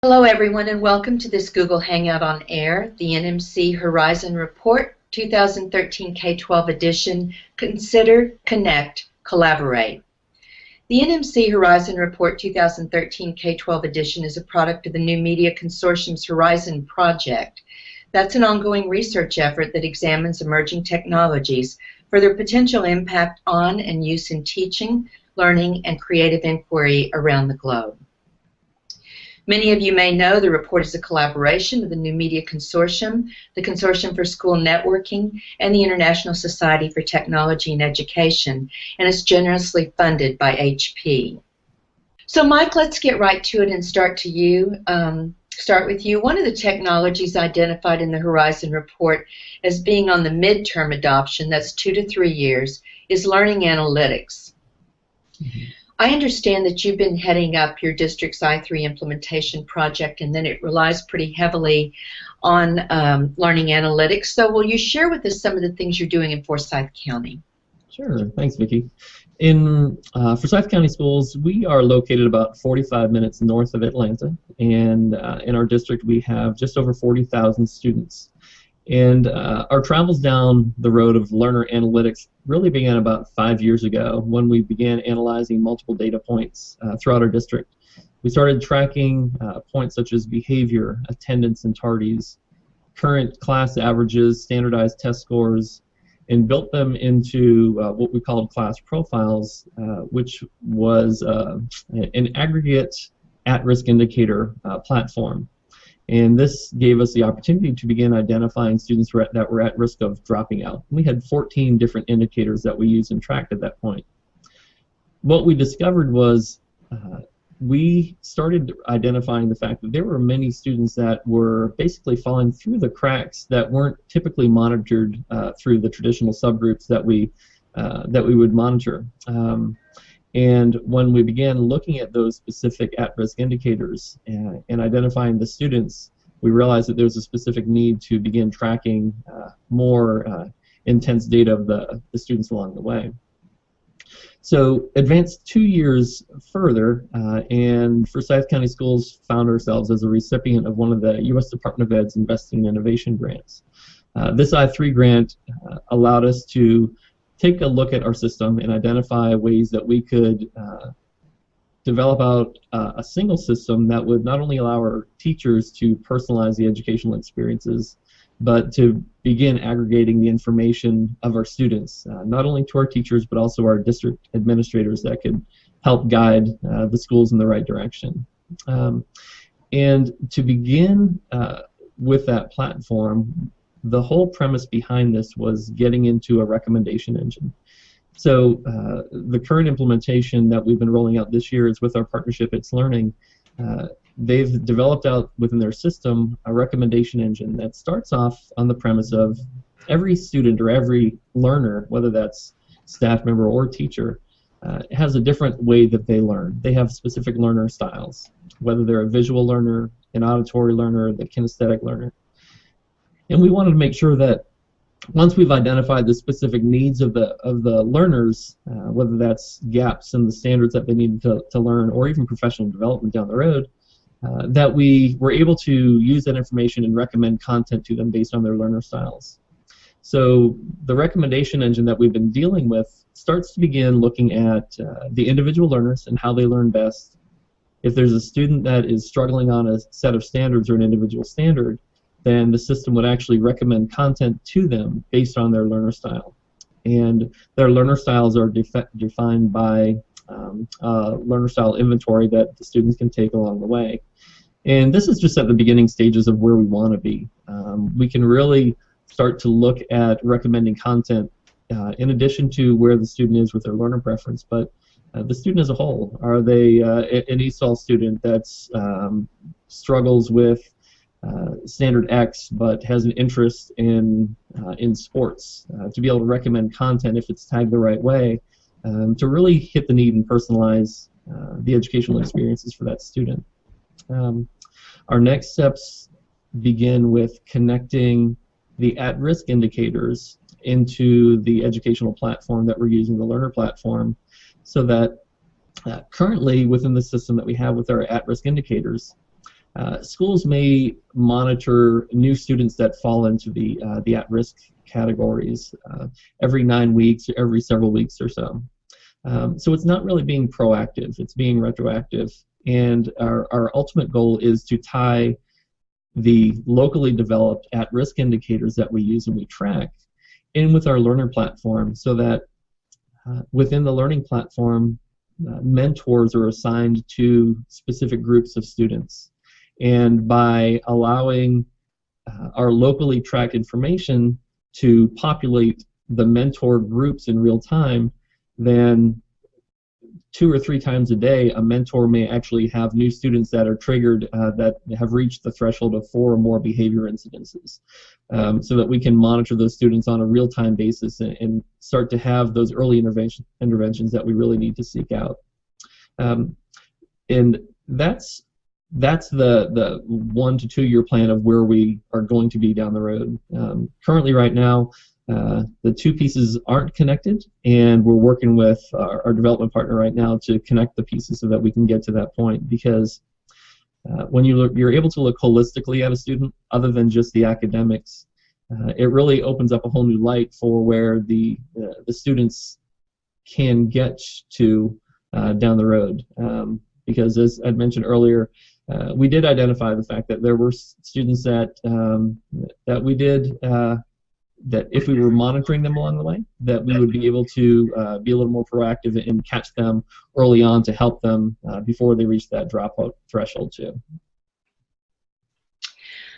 Hello everyone and welcome to this Google Hangout on Air, the NMC Horizon Report 2013 K-12 edition, Consider, Connect, Collaborate. The NMC Horizon Report 2013 K-12 edition is a product of the New Media Consortium's Horizon Project. That's an ongoing research effort that examines emerging technologies for their potential impact on and use in teaching, learning, and creative inquiry around the globe. Many of you may know the report is a collaboration of the New Media Consortium, the Consortium for School Networking, and the International Society for Technology and Education, and is generously funded by HP. So Mike, let's get right to it and start with you. One of the technologies identified in the Horizon Report as being on the midterm adoption, that's 2 to 3 years, is learning analytics. Mm-hmm. I understand that you've been heading up your district's I3 implementation project, and then it relies pretty heavily on learning analytics. So will you share with us some of the things you're doing in Forsyth County? Sure. Thanks, Vicki. In Forsyth County Schools, we are located about 45 minutes north of Atlanta, and in our district we have just over 40,000 students. And our travels down the road of learner analytics really began about 5 years ago when we began analyzing multiple data points throughout our district. We started tracking points such as behavior, attendance and tardies, current class averages, standardized test scores, and built them into what we called class profiles, which was an aggregate at-risk indicator platform. And this gave us the opportunity to begin identifying students that were at risk of dropping out. We had 14 different indicators that we used and tracked at that point. What we discovered was we started identifying the fact that there were many students that were basically falling through the cracks that weren't typically monitored through the traditional subgroups that we would monitor. And when we began looking at those specific at-risk indicators and identifying the students, we realized that there was a specific need to begin tracking more intense data of the students along the way. So advanced 2 years further, and Forsyth County Schools found ourselves as a recipient of one of the U.S. Department of Ed's Investing in Innovation grants. This I3 grant allowed us to take a look at our system and identify ways that we could develop out a single system that would not only allow our teachers to personalize the educational experiences, but to begin aggregating the information of our students, not only to our teachers, but also our district administrators that could help guide the schools in the right direction. And to begin with that platform, the whole premise behind this was getting into a recommendation engine. So the current implementation that we've been rolling out this year is with our partnership It's Learning. They've developed out within their system a recommendation engine that starts off on the premise of every student or every learner, whether that's staff member or teacher, has a different way that they learn. They have specific learner styles, whether they're a visual learner, an auditory learner, the kinesthetic learner. And we wanted to make sure that once we've identified the specific needs of the learners, whether that's gaps in the standards that they need to learn or even professional development down the road, that we were able to use that information and recommend content to them based on their learner styles. So the recommendation engine that we've been dealing with starts to begin looking at the individual learners and how they learn best. If there's a student that is struggling on a set of standards or an individual standard, then the system would actually recommend content to them based on their learner style. And their learner styles are defined by learner style inventory that the students can take along the way. And this is just at the beginning stages of where we want to be. We can really start to look at recommending content in addition to where the student is with their learner preference, but the student as a whole. Are they an ESOL student that struggles with standard X but has an interest in sports, to be able to recommend content if it's tagged the right way, to really hit the need and personalize the educational experiences for that student. Our next steps begin with connecting the at-risk indicators into the educational platform that we're using, the learner platform, so that currently within the system that we have with our at-risk indicators, schools may monitor new students that fall into the at-risk categories every 9 weeks, or every several weeks or so. So it's not really being proactive, it's being retroactive. And our ultimate goal is to tie the locally developed at-risk indicators that we use and we track in with our learner platform, so that within the learning platform, mentors are assigned to specific groups of students. And by allowing our locally tracked information to populate the mentor groups in real time, then 2 or 3 times a day, a mentor may actually have new students that are triggered that have reached the threshold of 4 or more behavior incidences, so that we can monitor those students on a real-time basis and start to have those early interventions that we really need to seek out. And that's the 1 to 2 year plan of where we are going to be down the road. Currently, right now, the 2 pieces aren't connected, and we're working with our development partner right now to connect the pieces so that we can get to that point. Because when you're able to look holistically at a student, other than just the academics, it really opens up a whole new light for where the students can get to down the road. Because as I mentioned earlier, we did identify the fact that there were students that we did. That if we were monitoring them along the way, that we would be able to be a little more proactive and catch them early on to help them before they reach that dropout threshold too.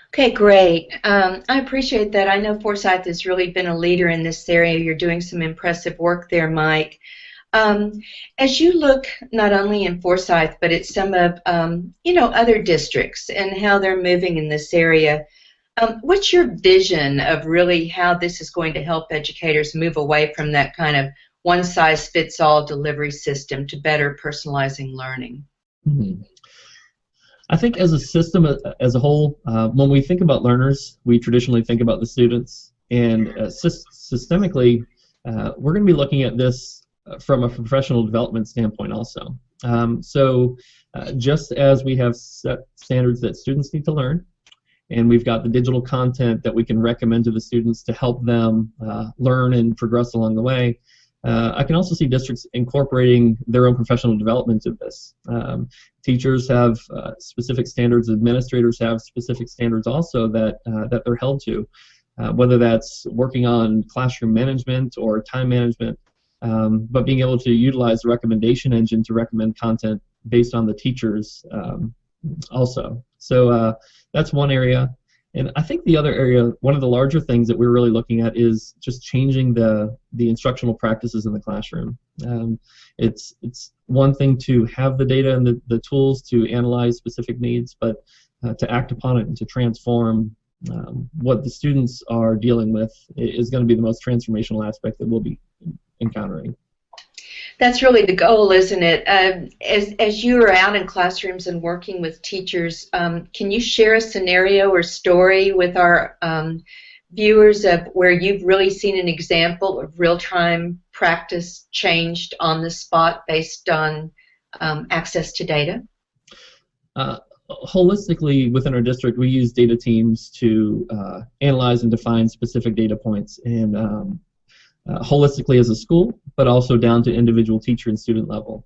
Okay, great. I appreciate that. I know Forsyth has really been a leader in this area. You're doing some impressive work there, Mike. As you look not only in Forsyth, but at some of other districts and how they're moving in this area, what's your vision of really how this is going to help educators move away from that kind of one-size-fits-all delivery system to better personalizing learning? Mm-hmm. I think as a system, as a whole, when we think about learners, we traditionally think about the students, and systemically, we're going to be looking at this from a professional development standpoint also. So just as we have set standards that students need to learn, and we've got the digital content that we can recommend to the students to help them learn and progress along the way, I can also see districts incorporating their own professional development into this. Teachers have specific standards, administrators have specific standards also that they're held to, whether that's working on classroom management or time management, but being able to utilize the recommendation engine to recommend content based on the teachers also. So that's one area. And I think the other area, one of the larger things that we're really looking at is just changing the instructional practices in the classroom. It's one thing to have the data and the tools to analyze specific needs, but to act upon it and to transform what the students are dealing with is going to be the most transformational aspect that we'll be encountering. That's really the goal, isn't it? As you are out in classrooms and working with teachers, can you share a scenario or story with our viewers of where you've really seen an example of real-time practice changed on the spot based on access to data? Holistically, within our district, we use data teams to analyze and define specific data points, and holistically as a school, but also down to individual teacher and student level.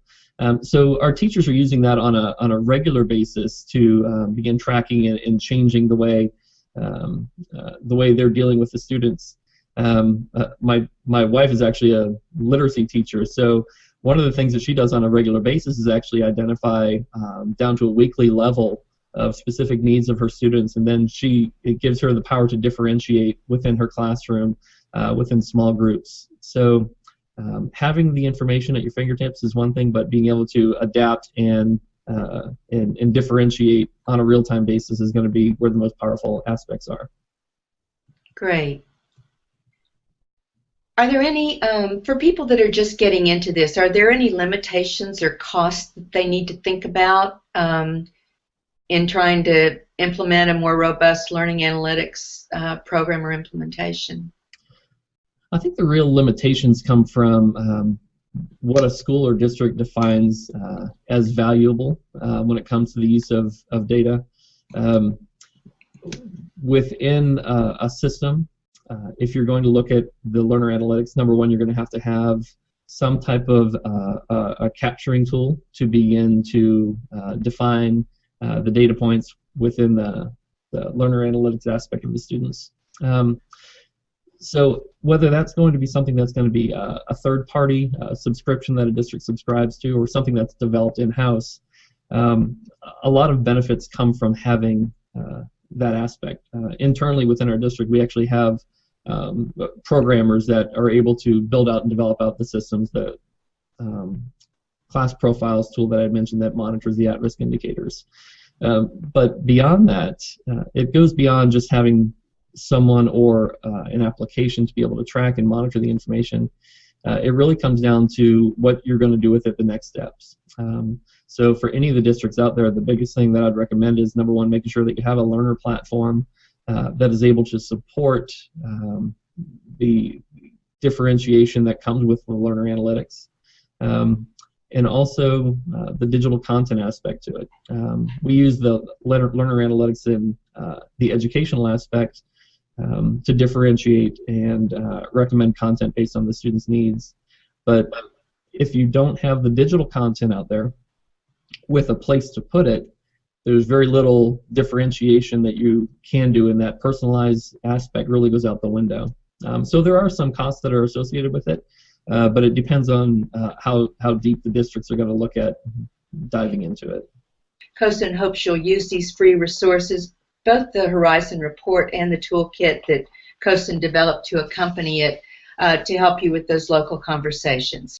So our teachers are using that on a regular basis to begin tracking and changing the way they're dealing with the students. My wife is actually a literacy teacher, so one of the things that she does on a regular basis is actually identify down to a weekly level of specific needs of her students, and then it gives her the power to differentiate within her classroom within small groups. So having the information at your fingertips is one thing, but being able to adapt and differentiate on a real-time basis is going to be where the most powerful aspects are. Great. Are there any, for people that are just getting into this, are there any limitations or costs that they need to think about in trying to implement a more robust learning analytics program or implementation? I think the real limitations come from what a school or district defines as valuable when it comes to the use of data. Within a system, if you're going to look at the learner analytics, number one, you're going to have some type of a capturing tool to begin to define the data points within the learner analytics aspect of the students. So whether that's going to be something that's going to be a third-party subscription that a district subscribes to, or something that's developed in-house, a lot of benefits come from having that aspect. Internally within our district, we actually have programmers that are able to build out and develop out the systems. The class profiles tool that I mentioned that monitors the at-risk indicators. But beyond that, it goes beyond just having someone or an application to be able to track and monitor the information. It really comes down to what you're going to do with it the next steps. So for any of the districts out there, the biggest thing that I'd recommend is, number one, making sure that you have a learner platform that is able to support the differentiation that comes with the learner analytics, and also the digital content aspect to it. We use the learner analytics in the educational aspect to differentiate and recommend content based on the student's needs. But if you don't have the digital content out there with a place to put it, there's very little differentiation that you can do, and that personalized aspect really goes out the window. So there are some costs that are associated with it, but it depends on how deep the districts are going to look at diving into it. COSN hopes you'll use these free resources, both the Horizon Report and the toolkit that COSN developed to accompany it, to help you with those local conversations.